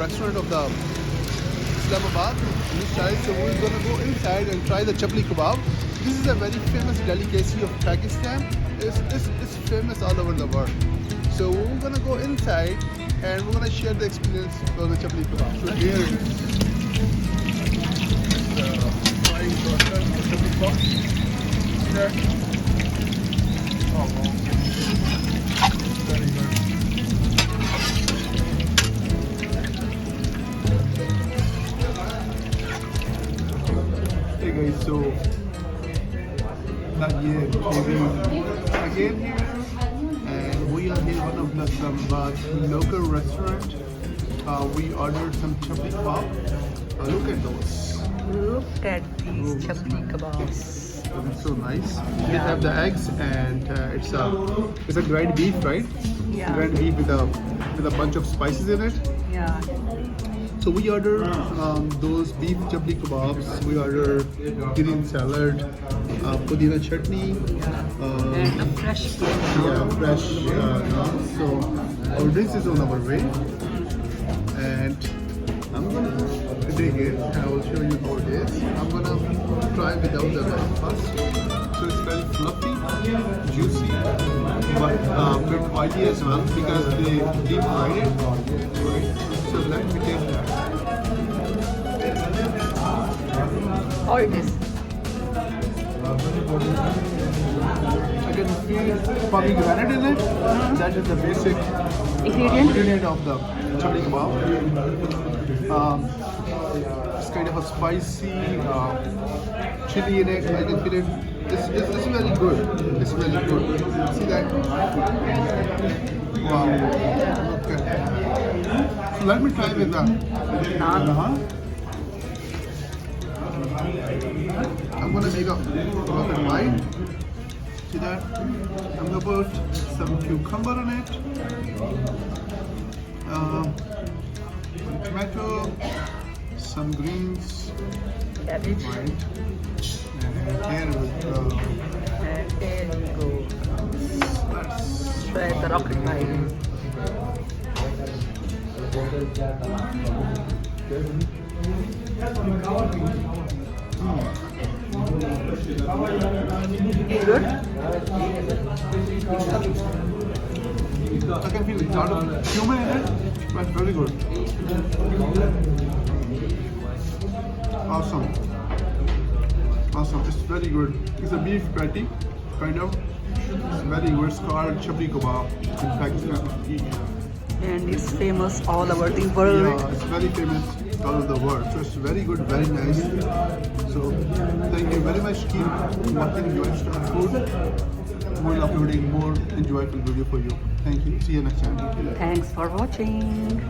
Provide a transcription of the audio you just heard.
restaurant of the Islamabad in this style. So we're gonna go inside and try the chapli kebab. This is a very famous delicacy of Pakistan. It's famous all over the world. So we're gonna go inside and we're gonna share the experience of the chapli kebab. So here is the frying process of the chapli kebab. Here. Oh, wow. Very good. Hey guys, so that year maybe again here, and we are in one of the Islamabad local restaurant. We ordered some chapli kebab. Look at those. Look at these chapli kebabs. It's so nice. They have the eggs and it's a grind beef, right? Yeah. Grind beef with a bunch of spices in it. Yeah. So we order those beef chapli kebabs. We order green salad, pudina chutney, And a fresh yeah, fresh. So our drinks is on our way, and I'm gonna dig it. And I will show you how it is. I'm gonna try without the rice first. So it's very fluffy, juicy, but bit oily as well because they deep fried it. Right? So let me take that. How it is? I can feel pomegranate in it. That is the basic ingredient of the chapli kebab. It's kind of a spicy chili in it. I can feel it. It's very good. It's very good. See that? Wow. Okay. So let me try with the naan. I'm gonna make a rocket line. See that? I'm gonna put some cucumber on it. Tomato, some greens, Cabbage. right? And here we go. And there we go. Let's Try the rocket line. Good? I can feel a lot of cumin in it, but very good. Awesome. Awesome. It's very good. It's a beef patty, kind of. It's very good. It's called chapli kebab in Pakistan. And it's famous all over the world. Yeah, it's very famous all over the world. So it's very good, very nice. So thank you very much. Keep watching Enjoystar Food. We'll uploading more enjoyable video for you. Thank you. See you next time. Thanks for watching.